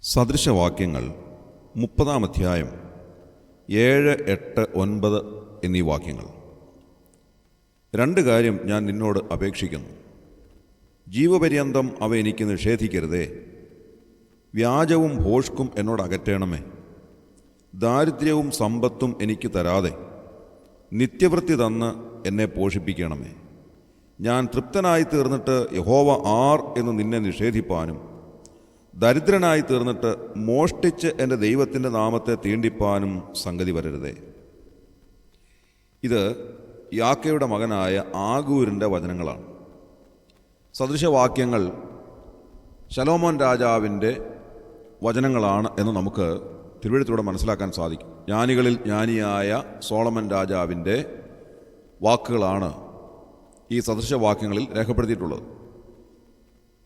സദൃശവാക്യങ്ങൾ 30-ാം അധ്യായം 7, 8, 9 എന്നീ വാക്യങ്ങൾ. 2 കാര്യം ഞാൻ നിന്നോട് അപേക്ഷിക്കുന്നു. ജീവപര്യന്തം അവ എനിക്ക് നിഷേധിക്കരുതേ. വ്യാജവും ഭോഷ്കും എന്നോട് അകറ്റണമേ. ദാരിദ്ര്യവും സമ്പത്തും എനിക്ക് തരാതെ നിത്യവൃത്തി തന്ന് എന്നെ പോഷിപ്പിക്കണമേ. ഞാൻ തൃപ്തനായി തീർന്നിട്ട് യഹോവ ആർ എന്ന് നിന്നെ നിഷേധിപ്പാനും ദരിദ്രനായി തീർന്നിട്ട് മോഷ്ടിച്ച് എൻ്റെ ദൈവത്തിൻ്റെ നാമത്തെ തീണ്ടിപ്പാനും സംഗതി വരരുതേ. ഇത് യാക്കയുടെ മകനായ ആഗൂരിൻ്റെ വചനങ്ങളാണ്. സദൃശവാക്യങ്ങൾ ശലോമോൻ രാജാവിൻ്റെ വചനങ്ങളാണ് എന്ന് നമുക്ക് തിരുവെഴുത്തിലൂടെ മനസ്സിലാക്കാൻ സാധിക്കും. ജ്ഞാനികളിൽ ജ്ഞാനിയായ സോളമൻ രാജാവിൻ്റെ വാക്കുകളാണ് ഈ സദൃശവാക്യങ്ങളിൽ രേഖപ്പെടുത്തിയിട്ടുള്ളത്.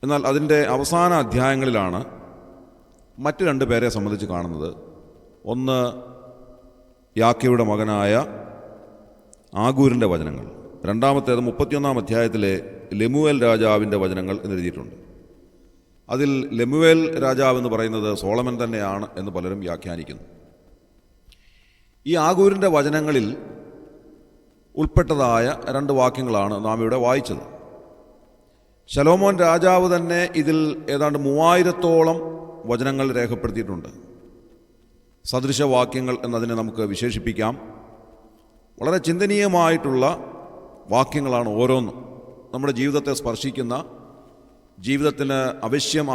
എന്നാൽ അതിൻ്റെ അവസാന അധ്യായങ്ങളിലാണ് മറ്റ് 2 പേരെ സംബന്ധിച്ച് കാണുന്നത്. ഒന്ന് യാക്കയുടെ മകനായ ആഗൂരിൻ്റെ വചനങ്ങൾ, രണ്ടാമത്തേത് 31-ാം അധ്യായത്തിലെ ലെമുവേൽ രാജാവിൻ്റെ വചനങ്ങൾ എന്നെഴുതിയിട്ടുണ്ട്. അതിൽ ലെമുവേൽ രാജാവ് എന്ന് പറയുന്നത് സോളമൻ തന്നെയാണ് എന്ന് പലരും വ്യാഖ്യാനിക്കുന്നു. ഈ ആഗൂരിൻ്റെ വചനങ്ങളിൽ ഉൾപ്പെട്ടതായ 2 വാക്യങ്ങളാണ് നാം ഇവിടെ വായിച്ചത്. ശലോമോൻ രാജാവ് തന്നെ ഇതിൽ ഏതാണ്ട് 3000-ഓളം വചനങ്ങൾ രേഖപ്പെടുത്തിയിട്ടുണ്ട്. സദൃശവാക്യങ്ങൾ എന്നതിനെ നമുക്ക് വിശേഷിപ്പിക്കാം. വളരെ ചിന്തനീയമായിട്ടുള്ള വാക്യങ്ങളാണ് ഓരോന്നും. നമ്മുടെ ജീവിതത്തെ സ്പർശിക്കുന്ന, ജീവിതത്തിന്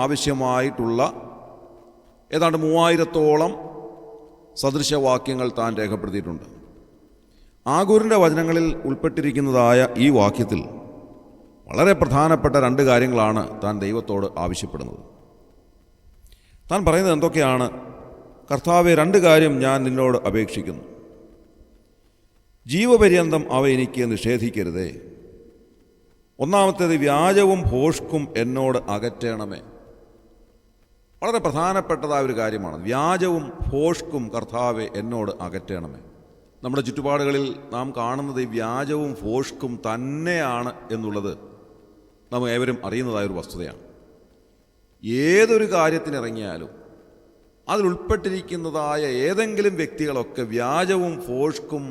ആവശ്യമായിട്ടുള്ള ഏതാണ്ട് 3000-ഓളം സദൃശവാക്യങ്ങൾ താൻ രേഖപ്പെടുത്തിയിട്ടുണ്ട്. ആഗൂരിൻ്റെ വചനങ്ങളിൽ ഉൾപ്പെട്ടിരിക്കുന്നതായ ഈ വാക്യത്തിൽ വളരെ പ്രധാനപ്പെട്ട 2 കാര്യങ്ങളാണ് താൻ ദൈവത്തോട് ആവശ്യപ്പെടുന്നത്. താൻ പറയുന്നത് എന്തൊക്കെയാണ്? കർത്താവെ, 2 കാര്യം ഞാൻ നിന്നോട് അപേക്ഷിക്കുന്നു. ജീവപര്യന്തം അവ എനിക്ക് നിഷേധിക്കരുതേ. ഒന്നാമത്തേത്, വ്യാജവും ഭോഷ്കും എന്നോട് അകറ്റണമേ. വളരെ പ്രധാനപ്പെട്ടതായ ഒരു കാര്യമാണ്. വ്യാജവും ഭോഷ്കും കർത്താവെ എന്നോട് അകറ്റണമേ. നമ്മുടെ ചുറ്റുപാടുകളിൽ നാം കാണുന്നത് ഈ വ്യാജവും ഭോഷ്കും തന്നെയാണ് എന്നുള്ളത് നാം ഏവരും അറിയുന്നതായൊരു വസ്തുതയാണ്. ഏതൊരു കാര്യത്തിനിറങ്ങിയാലും അതിലുൾപ്പെട്ടിരിക്കുന്നതായ ഏതെങ്കിലും വ്യക്തികളൊക്കെ വ്യാജവും ഭോഷ്കും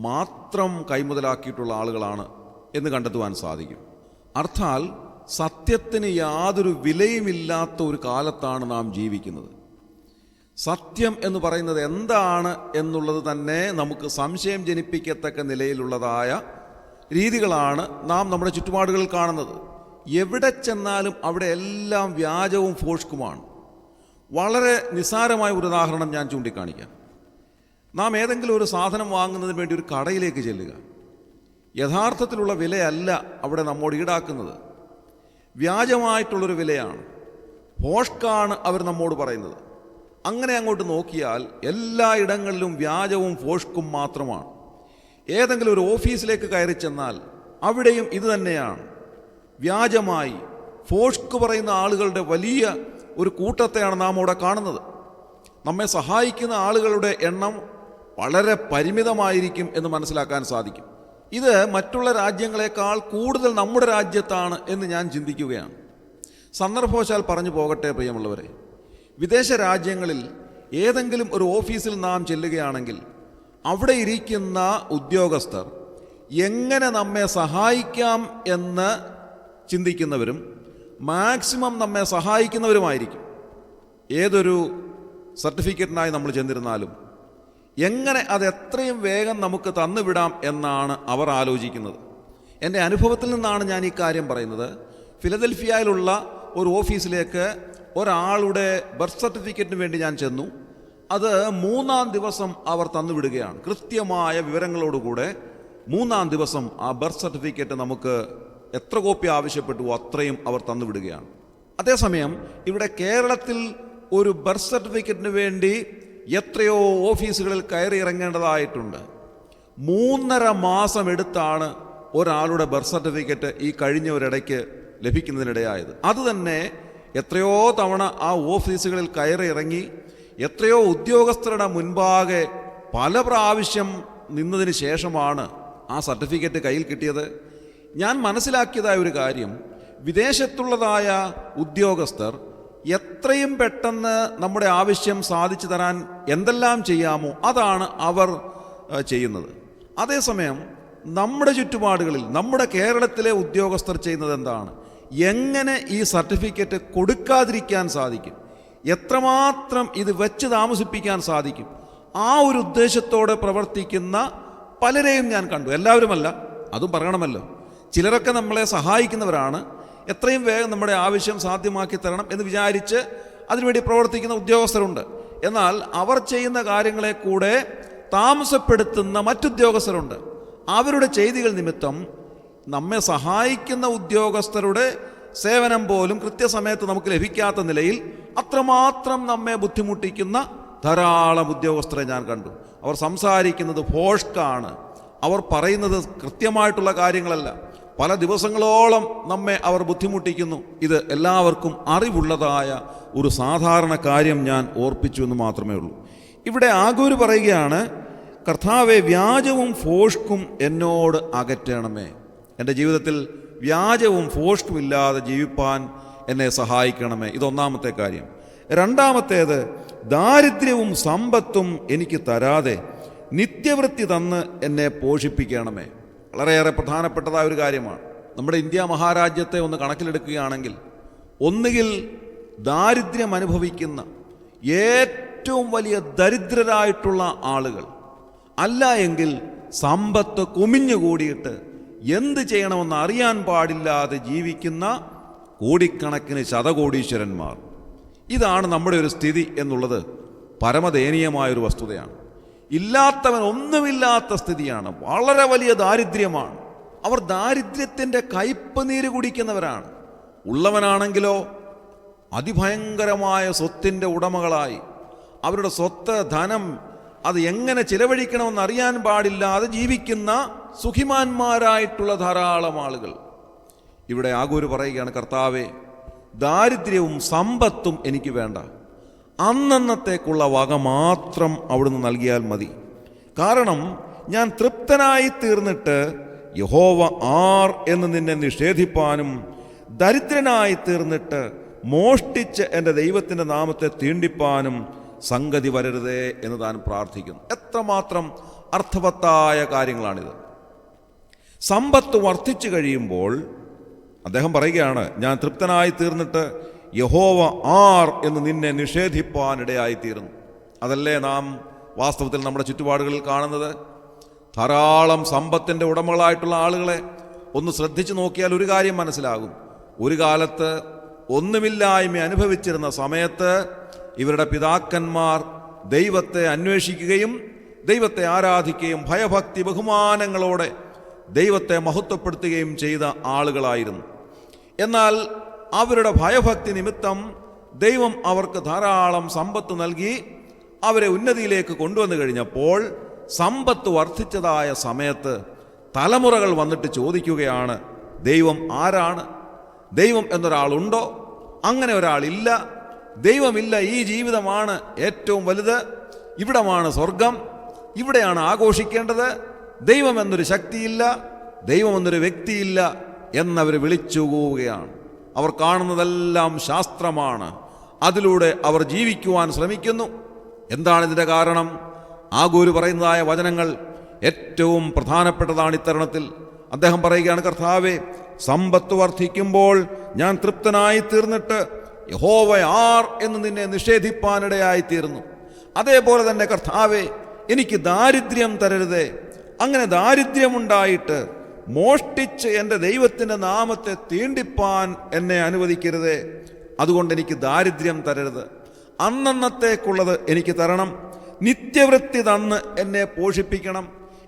മാത്രം കൈമുതലാക്കിയിട്ടുള്ള ആളുകളാണ് എന്ന് കണ്ടെത്തുവാൻ സാധിക്കും. അർത്ഥാൽ സത്യത്തിന് യാതൊരു വിലയുമില്ലാത്ത ഒരു കാലത്താണ് നാം ജീവിക്കുന്നത്. സത്യം എന്ന് പറയുന്നത് എന്താണ് എന്നുള്ളത് തന്നെ നമുക്ക് സംശയം ജനിപ്പിക്കത്തക്ക നിലയിലുള്ളതായ രീതികളാണ് നാം നമ്മുടെ ചുറ്റുപാടുകളിൽ കാണുന്നത്. എവിടെ ചെന്നാലും അവിടെ എല്ലാം വ്യാജവും ഭോഷ്കുമാണ്. വളരെ നിസ്സാരമായ ഒരു ഉദാഹരണം ഞാൻ ചൂണ്ടിക്കാണിക്കാം. നാം ഏതെങ്കിലും ഒരു സാധനം വാങ്ങുന്നതിന് വേണ്ടി ഒരു കടയിലേക്ക് ചെല്ലുക. യഥാർത്ഥത്തിലുള്ള വിലയല്ല അവിടെ നമ്മോട് ഈടാക്കുന്നത്, വ്യാജമായിട്ടുള്ളൊരു വിലയാണ്, ഭോഷ്കാണ് അവർ നമ്മോട് പറയുന്നത്. അങ്ങനെ അങ്ങോട്ട് നോക്കിയാൽ എല്ലായിടങ്ങളിലും വ്യാജവും ഭോഷ്കും മാത്രമാണ്. ഏതെങ്കിലും ഒരു ഓഫീസിലേക്ക് കയറി ചെന്നാൽ അവിടെയും ഇത് തന്നെയാണ്. വ്യാജമായി ഭോഷ്ക് പറയുന്ന ആളുകളുടെ വലിയ ഒരു കൂട്ടത്തെയാണ് നാം അവിടെ കാണുന്നത്. നമ്മെ സഹായിക്കുന്ന ആളുകളുടെ എണ്ണം വളരെ പരിമിതമായിരിക്കും എന്ന് മനസ്സിലാക്കാൻ സാധിക്കും. ഇത് മറ്റുള്ള രാജ്യങ്ങളെക്കാൾ കൂടുതൽ നമ്മുടെ രാജ്യത്താണ് എന്ന് ഞാൻ ചിന്തിക്കുകയാണ്. സന്ദർഭവശാൽ പറഞ്ഞു പോകട്ടെ പ്രിയമുള്ളവരെ, വിദേശ രാജ്യങ്ങളിൽ ഏതെങ്കിലും ഒരു ഓഫീസിൽ നാം ചെല്ലുകയാണെങ്കിൽ അവിടെ ഇരിക്കുന്ന ഉദ്യോഗസ്ഥർ എങ്ങനെ നമ്മെ സഹായിക്കാം എന്ന് ചിന്തിക്കുന്നവരും മാക്സിമം നമ്മെ സഹായിക്കുന്നവരുമായിരിക്കും. ഏതൊരു സർട്ടിഫിക്കറ്റിനായി നമ്മൾ ചെന്നിരുന്നാലും എങ്ങനെ അത് എത്രയും വേഗം നമുക്ക് തന്നുവിടാം എന്നാണ് അവർ ആലോചിക്കുന്നത്. എൻ്റെ അനുഭവത്തിൽ നിന്നാണ് ഞാൻ ഈ കാര്യം പറയുന്നത്. ഫിലദൽഫിയയിലുള്ള ഒരു ഓഫീസിലേക്ക് ഒരാളുടെ ബർത്ത് സർട്ടിഫിക്കറ്റിന് വേണ്ടി ഞാൻ ചെന്നു. അത് 3-ാം ദിവസം അവർ തന്നുവിടുകയാണ്. കൃത്യമായ വിവരങ്ങളോടുകൂടെ 3-ാം ദിവസം ആ ബർത്ത് സർട്ടിഫിക്കറ്റ് നമുക്ക് എത്ര കോപ്പി ആവശ്യപ്പെട്ടു അത്രയും അവർ തന്നുവിടുകയാണ്. അതേസമയം ഇവിടെ കേരളത്തിൽ ഒരു ബർത്ത് സർട്ടിഫിക്കറ്റിന് വേണ്ടി എത്രയോ ഓഫീസുകളിൽ കയറി ഇറങ്ങേണ്ടതായിട്ടുണ്ട്. 3.5 മാസം എടുത്താണ് ഒരാളുടെ ബർത്ത് സർട്ടിഫിക്കറ്റ് ഈ കഴിഞ്ഞ ഒരിടയ്ക്ക് ലഭിക്കുന്നതിനിടയായത്. അതുതന്നെ എത്രയോ തവണ ആ ഓഫീസുകളിൽ കയറി ഇറങ്ങി എത്രയോ ഉദ്യോഗസ്ഥരുടെ മുൻപാകെ പല പ്രാവശ്യം നിന്നതിന് ശേഷമാണ് ആ സർട്ടിഫിക്കറ്റ് കയ്യിൽ കിട്ടിയത്. ഞാൻ മനസ്സിലാക്കിയതായ ഒരു കാര്യം, വിദേശത്തുള്ളതായ ഉദ്യോഗസ്ഥർ എത്രയും പെട്ടെന്ന് നമ്മുടെ ആവശ്യം സാധിച്ചു തരാൻ എന്തെല്ലാം ചെയ്യാമോ അതാണ് അവർ ചെയ്യുന്നത്. അതേസമയം നമ്മുടെ ചുറ്റുപാടുകളിൽ, നമ്മുടെ കേരളത്തിലെ ഉദ്യോഗസ്ഥർ ചെയ്യുന്നത് എന്താണ്? എങ്ങനെ ഈ സർട്ടിഫിക്കറ്റ് കൊടുക്കാതിരിക്കാൻ സാധിക്കും, എത്രമാത്രം ഇത് വെച്ച് താമസിപ്പിക്കാൻ സാധിക്കും, ആ ഒരു ഉദ്ദേശത്തോടെ പ്രവർത്തിക്കുന്ന പലരെയും ഞാൻ കണ്ടു. എല്ലാവരുമല്ല, അതും പറയണമല്ലോ. ചിലരൊക്കെ നമ്മളെ സഹായിക്കുന്നവരാണ്. എത്രയും വേഗം നമ്മുടെ ആവശ്യം സാധ്യമാക്കി തരണം എന്ന് വിചാരിച്ച് അതിനുവേണ്ടി പ്രവർത്തിക്കുന്ന ഉദ്യോഗസ്ഥരുണ്ട്. എന്നാൽ അവർ ചെയ്യുന്ന കാര്യങ്ങളെ കൂടെ താമസപ്പെടുത്തുന്ന മറ്റുദ്യോഗസ്ഥരുണ്ട്. അവരുടെ ചെയ്തികൾ നിമിത്തം നമ്മെ സഹായിക്കുന്ന ഉദ്യോഗസ്ഥരുടെ സേവനം പോലും കൃത്യസമയത്ത് നമുക്ക് ലഭിക്കാത്ത നിലയിൽ അത്രമാത്രം നമ്മെ ബുദ്ധിമുട്ടിക്കുന്ന ധാരാളം ഉദ്യോഗസ്ഥരെ ഞാൻ കണ്ടു. അവർ സംസാരിക്കുന്നത് ഫോഷ്കാണ്. അവർ പറയുന്നത് കൃത്യമായിട്ടുള്ള കാര്യങ്ങളല്ല. പല ദിവസങ്ങളോളം നമ്മെ അവർ ബുദ്ധിമുട്ടിക്കുന്നു. ഇത് എല്ലാവർക്കും അറിവുള്ളതായ ഒരു സാധാരണ കാര്യം ഞാൻ ഓർപ്പിച്ചു എന്ന് മാത്രമേ ഉള്ളൂ. ഇവിടെ ആഗൂര് പറയുകയാണ്, കർത്താവെ, വ്യാജവും ഫോഷ്കും എന്നോട് അകറ്റണമേ. എൻ്റെ ജീവിതത്തിൽ വ്യാജവും ഫോഷ്കും ഇല്ലാതെ ജീവിപ്പാൻ എന്നെ സഹായിക്കണമേ. ഇതൊന്നാമത്തെ കാര്യം. രണ്ടാമത്തേത്, ദാരിദ്ര്യവും സമ്പത്തും എനിക്ക് തരാതെ നിത്യവൃത്തി തന്ന് എന്നെ പോഷിപ്പിക്കണമേ. വളരെയേറെ പ്രധാനപ്പെട്ടതായ ഒരു കാര്യമാണ്. നമ്മുടെ ഇന്ത്യ മഹാരാജ്യത്തെ ഒന്ന് കണക്കിലെടുക്കുകയാണെങ്കിൽ, ഒന്നുകിൽ ദാരിദ്ര്യം അനുഭവിക്കുന്ന ഏറ്റവും വലിയ ദരിദ്രരായിട്ടുള്ള ആളുകൾ, അല്ല എങ്കിൽ സമ്പത്ത് കുമിഞ്ഞുകൂടിയിട്ട് എന്ത് ചെയ്യണമെന്ന് അറിയാൻ പാടില്ലാതെ ജീവിക്കുന്ന കോടിക്കണക്കിന് ശതകോടീശ്വരന്മാർ. ഇതാണ് നമ്മുടെ ഒരു സ്ഥിതി എന്നുള്ളത് പരമദയനീയമായൊരു വസ്തുതയാണ്. ഇല്ലാത്തവൻ ഒന്നുമില്ലാത്ത സ്ഥിതിയാണ്. വളരെ വലിയ ദാരിദ്ര്യമാണ്. അവർ ദാരിദ്ര്യത്തിൻ്റെ കയ്പ് നീര് കുടിക്കുന്നവരാണ്. ഉള്ളവനാണെങ്കിലോ അതിഭയങ്കരമായ സ്വത്തിൻ്റെ ഉടമകളായി അവരുടെ സ്വത്ത്, ധനം അത് എങ്ങനെ ചിലവഴിക്കണമെന്ന് അറിയാൻ പാടില്ലാതെ ജീവിക്കുന്ന സുഖിമാന്മാരായിട്ടുള്ള ധാരാളം ആളുകൾ. ഇവിടെ ആഗൂര് പറയുകയാണ്, കർത്താവെ, ദാരിദ്ര്യവും സമ്പത്തും എനിക്ക് വേണ്ട, അന്നന്നത്തേക്കുള്ള വക മാത്രം അവിടുന്ന് നൽകിയാൽ മതി. കാരണം ഞാൻ തൃപ്തനായി തീർന്നിട്ട് യഹോവ ആർ എന്ന് നിന്നെ നിഷേധിപ്പാനും ദരിദ്രനായി തീർന്നിട്ട് മോഷ്ടിച്ച് എൻ്റെ ദൈവത്തിൻ്റെ നാമത്തെ തീണ്ടിപ്പാനും സംഗതി വരരുതേ എന്ന് താൻ പ്രാർത്ഥിക്കുന്നു. എത്രമാത്രം അർത്ഥവത്തായ കാര്യങ്ങളാണിത്. സമ്പത്ത് വർദ്ധിച്ചു കഴിയുമ്പോൾ അദ്ദേഹം പറയുകയാണ്, ഞാൻ തൃപ്തനായി തീർന്നിട്ട് യഹോവ ആർ എന്ന് നിന്നെ നിഷേധിപ്പാനിടയായിത്തീരുന്നു. അതല്ലേ നാം വാസ്തവത്തിൽ നമ്മുടെ ചുറ്റുപാടുകളിൽ കാണുന്നത്? ധാരാളം സമ്പത്തിൻ്റെ ഉടമകളായിട്ടുള്ള ആളുകളെ ഒന്ന് ശ്രദ്ധിച്ചു നോക്കിയാൽ ഒരു കാര്യം മനസ്സിലാകും. ഒരു കാലത്ത് ഒന്നുമില്ലായ്മ അനുഭവിച്ചിരുന്ന സമയത്ത് ഇവരുടെ പിതാക്കന്മാർ ദൈവത്തെ അന്വേഷിക്കുകയും ദൈവത്തെ ആരാധിക്കുകയും ഭയഭക്തി ബഹുമാനങ്ങളോടെ ദൈവത്തെ മഹത്വപ്പെടുത്തുകയും ചെയ്ത ആളുകളായിരുന്നു. എന്നാൽ അവരുടെ ഭയഭക്തി നിമിത്തം ദൈവം അവർക്ക് ധാരാളം സമ്പത്ത് നൽകി അവരെ ഉന്നതിയിലേക്ക് കൊണ്ടുവന്നു കഴിഞ്ഞപ്പോൾ, സമ്പത്ത് വർദ്ധിച്ചതായ സമയത്ത് തലമുറകൾ വന്നിട്ട് ചോദിക്കുകയാണ്, ദൈവം ആരാണ്? ദൈവം എന്നൊരാളുണ്ടോ? അങ്ങനെ ഒരാളില്ല. ദൈവമില്ല. ഈ ജീവിതമാണ് ഏറ്റവും വലുത്. ഇവിടമാണ് സ്വർഗം. ഇവിടെയാണ് ആഘോഷിക്കേണ്ടത്. ദൈവം എന്നൊരു ശക്തിയില്ല, ദൈവം എന്നൊരു വ്യക്തിയില്ല എന്നവർ വിളിച്ചു പോവുകയാണ്. അവർ കാണുന്നതെല്ലാം ശാസ്ത്രമാണ്. അതിലൂടെ അവർ ജീവിക്കുവാൻ ശ്രമിക്കുന്നു. എന്താണ് ഇതിൻ്റെ കാരണം? ആഗൂര് പറയുന്നതായ വചനങ്ങൾ ഏറ്റവും പ്രധാനപ്പെട്ടതാണ്. ഇത്തരുണത്തിൽ അദ്ദേഹം പറയുകയാണ്, കർത്താവേ, സമ്പത്ത് വർദ്ധിക്കുമ്പോൾ ഞാൻ തൃപ്തനായി തീർന്നിട്ട് യഹോവ ആർ എന്ന് നിന്നെ നിഷേധിപ്പാനിടയായിത്തീർന്നു. അതേപോലെ തന്നെ കർത്താവേ, എനിക്ക് ദാരിദ്ര്യം തരരുതേ. അങ്ങനെ ദാരിദ്ര്യമുണ്ടായിട്ട് മോഷ്ടിച്ച് എൻ്റെ ദൈവത്തിൻ്റെ നാമത്തെ തീണ്ടിപ്പാൻ എന്നെ അനുവദിക്കരുതേ. അതുകൊണ്ട് എനിക്ക് ദാരിദ്ര്യം തരരുത്. അന്നന്നത്തേക്കുള്ളത് എനിക്ക് തരണം. നിത്യവൃത്തി തന്ന് എന്നെ പോഷിപ്പിക്കണം.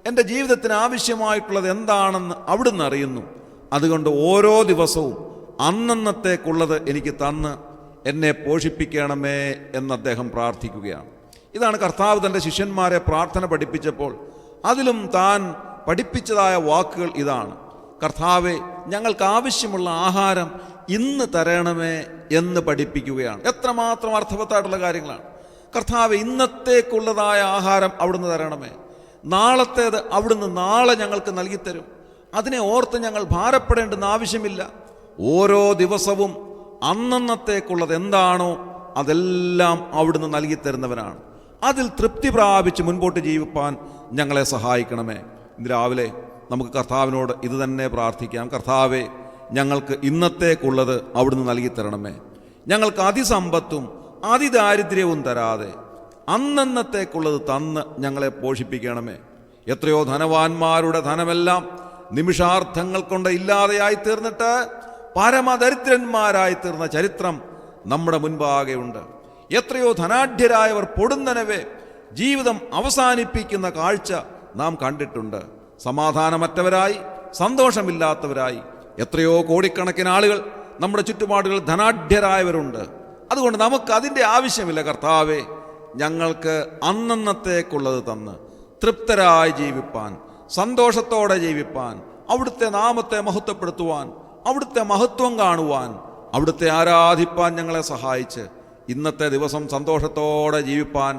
എൻ്റെ ജീവിതത്തിന് ആവശ്യമായിട്ടുള്ളത് എന്താണെന്ന് അവിടുന്ന് അറിയുന്നു. അതുകൊണ്ട് ഓരോ ദിവസവും അന്നന്നത്തേക്കുള്ളത് എനിക്ക് തന്ന് എന്നെ പോഷിപ്പിക്കണമേ എന്ന് അദ്ദേഹം പ്രാർത്ഥിക്കുകയാണ്. ഇതാണ് കർത്താവ് തൻ്റെ ശിഷ്യന്മാരെ പ്രാർത്ഥന പഠിപ്പിച്ചപ്പോൾ അതിലും താൻ പഠിപ്പിച്ചതായ വാക്കുകൾ ഇതാണ്. കർത്താവെ, ഞങ്ങൾക്ക് ആവശ്യമുള്ള ആഹാരം ഇന്ന് തരണമേ എന്ന് പഠിപ്പിക്കുകയാണ്. എത്രമാത്രം അർത്ഥവത്തായിട്ടുള്ള കാര്യങ്ങളാണ്. കർത്താവെ, ഇന്നത്തേക്കുള്ളതായ ആഹാരം അവിടുന്ന് തരണമേ. നാളത്തേത് അവിടുന്ന് നാളെ ഞങ്ങൾക്ക് നൽകിത്തരും. അതിനെ ഓർത്ത് ഞങ്ങൾ ഭാരപ്പെടേണ്ടുന്ന ആവശ്യമില്ല. ഓരോ ദിവസവും അന്നന്നത്തേക്കുള്ളത് എന്താണോ അതെല്ലാം അവിടുന്ന് നൽകിത്തരുന്നവനാണ്. അതിൽ തൃപ്തി പ്രാപിച്ച് മുൻപോട്ട് ജീവിപ്പാൻ ഞങ്ങളെ സഹായിക്കണമേ. ഇന്ന് രാവിലെ നമുക്ക് കർത്താവിനോട് ഇത് തന്നെ പ്രാർത്ഥിക്കാം. കർത്താവേ, ഞങ്ങൾക്ക് ഇന്നത്തേക്കുള്ളത് അവിടുന്ന് നൽകിത്തരണമേ. ഞങ്ങൾക്ക് അതിസമ്പത്തും അതിദാരിദ്ര്യവും തരാതെ അന്നന്നത്തേക്കുള്ളത് തന്ന് ഞങ്ങളെ പോഷിപ്പിക്കണമേ. എത്രയോ ധനവാന്മാരുടെ ധനമെല്ലാം നിമിഷാർത്ഥങ്ങൾ കൊണ്ട് ഇല്ലാതെയായി തീർന്നിട്ട് പരമദരിദ്രന്മാരായി തീർന്ന ചരിത്രം നമ്മുടെ മുൻപാകെ ഉണ്ട്. എത്രയോ ധനാഢ്യരായവർ പൊടുന്നനവേ ജീവിതം അവസാനിപ്പിക്കുന്ന കാഴ്ച നാം കണ്ടിട്ടുണ്ട്. സമാധാനമറ്റവരായി, സന്തോഷമില്ലാത്തവരായി എത്രയോ കോടിക്കണക്കിന് ആളുകൾ നമ്മുടെ ചുറ്റുപാടുകൾ ധനാഢ്യരായവരുണ്ട്. അതുകൊണ്ട് നമുക്ക് അതിൻ്റെ ആവശ്യമില്ല. കർത്താവേ, ഞങ്ങൾക്ക് അന്നന്നത്തേക്കുള്ളത് തന്ന് തൃപ്തരായി ജീവിപ്പാൻ, സന്തോഷത്തോടെ ജീവിപ്പാൻ, അവിടുത്തെ നാമത്തെ മഹത്വപ്പെടുത്തുവാൻ, അവിടുത്തെ മഹത്വം കാണുവാൻ, അവിടുത്തെ ആരാധിപ്പാൻ ഞങ്ങളെ സഹായിച്ച് ഇന്നത്തെ ദിവസം സന്തോഷത്തോടെ ജീവിപ്പാൻ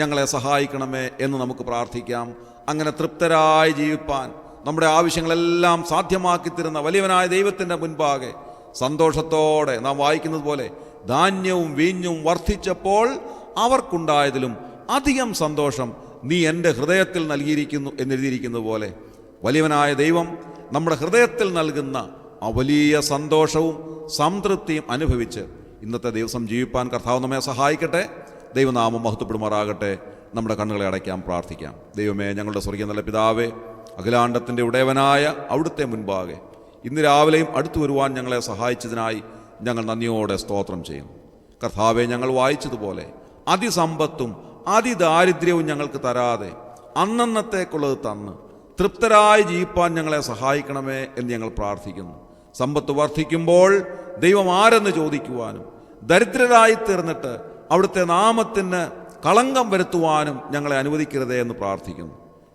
ഞങ്ങളെ സഹായിക്കണമേ എന്ന് നമുക്ക് പ്രാർത്ഥിക്കാം. അങ്ങനെ തൃപ്തരായി ജീവിപ്പാൻ, നമ്മുടെ ആവശ്യങ്ങളെല്ലാം സാധ്യമാക്കി തരുന്ന വലിയവനായ ദൈവത്തിൻ്റെ മുൻപാകെ സന്തോഷത്തോടെ നാം വായിക്കുന്നത് പോലെ ധാന്യവും വീഞ്ഞും വർദ്ധിച്ചപ്പോൾ അവർക്കുണ്ടായതിലും അധികം സന്തോഷം നീ എൻ്റെ ഹൃദയത്തിൽ നൽകിയിരിക്കുന്നു എന്നെഴുതിയിരിക്കുന്നത് പോലെ വലിയവനായ ദൈവം നമ്മുടെ ഹൃദയത്തിൽ നൽകുന്ന ആ വലിയ സന്തോഷവും സംതൃപ്തിയും അനുഭവിച്ച് ഇന്നത്തെ ദിവസം ജീവിപ്പാൻ കർത്താവ് നമ്മെ സഹായിക്കട്ടെ. ദൈവനാമം മഹത്വപ്പെടുമാറാകട്ടെ. നമ്മുടെ കണ്ണുകളെ അടയ്ക്കാം, പ്രാർത്ഥിക്കാം. ദൈവമേ, ഞങ്ങളുടെ സ്വർഗീയ നല്ല പിതാവേ, അഖിലാണ്ടത്തിൻ്റെ ഉടയവനായ അവിടുത്തെ മുൻപാകെ ഇന്ന് രാവിലെയും അടുത്തു വരുവാൻ ഞങ്ങളെ സഹായിച്ചതിനായി ഞങ്ങൾ നന്ദിയോടെ സ്തോത്രം ചെയ്യുന്നു. കർത്താവെ, ഞങ്ങൾ വായിച്ചതുപോലെ അതിസമ്പത്തും അതിദാരിദ്ര്യവും ഞങ്ങൾക്ക് തരാതെ അന്നന്നത്തേക്കുള്ളത് തന്ന് തൃപ്തരായി ജീവിപ്പാൻ ഞങ്ങളെ സഹായിക്കണമേ എന്ന് ഞങ്ങൾ പ്രാർത്ഥിക്കുന്നു. സമ്പത്ത് വർദ്ധിക്കുമ്പോൾ ദൈവം ആരെന്ന് ചോദിക്കുവാനും, ദരിദ്രരായി തീർന്നിട്ട് അവിടുത്തെ നാമത്തിന് കളങ്കം വരുത്തുവാനും ഞങ്ങളെ അനുവദിക്കരുതേ എന്ന് പ്രാർത്ഥിക്കുന്നു.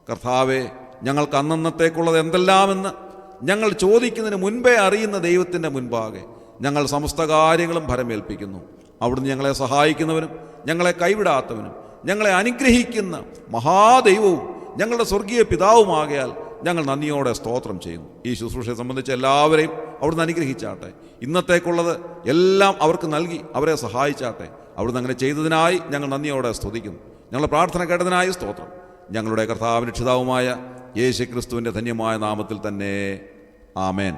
കർത്താവെ, ഞങ്ങൾക്ക് അന്നന്നത്തേക്കുള്ളത് എന്തെല്ലാമെന്ന് ഞങ്ങൾ ചോദിക്കുന്നതിന് മുൻപേ അറിയുന്ന ദൈവത്തിൻ്റെ മുൻപാകെ ഞങ്ങൾ സമസ്ത കാര്യങ്ങളും ഭരമേൽപ്പിക്കുന്നു. അവിടുന്ന് ഞങ്ങളെ സഹായിക്കുന്നവനും ഞങ്ങളെ കൈവിടാത്തവനും ഞങ്ങളെ അനുഗ്രഹിക്കുന്ന മഹാദൈവവും ഞങ്ങളുടെ സ്വർഗീയ പിതാവുമാകയാൽ ഞങ്ങൾ നന്ദിയോടെ സ്തോത്രം ചെയ്യുന്നു. ഈ ശുശ്രൂഷയെ സംബന്ധിച്ച് എല്ലാവരെയും അവിടുന്ന് അനുഗ്രഹിച്ചാട്ടെ. ഇന്നത്തേക്കുള്ളത് എല്ലാം അവർക്ക് നൽകി അവരെ സഹായിച്ചാട്ടെ. അവിടുന്ന് അങ്ങനെ ചെയ്തതിനായി ഞങ്ങൾ നന്ദിയോടെ സ്തുതിക്കുന്നു. ഞങ്ങളുടെ പ്രാർത്ഥന കേട്ടതിനായി സ്തോത്രം. ഞങ്ങളുടെ കർത്താവിന് രക്ഷിതാവുമായ യേശു ക്രിസ്തുവിൻ്റെ ധന്യമായ നാമത്തിൽ തന്നെ. ആമേൻ.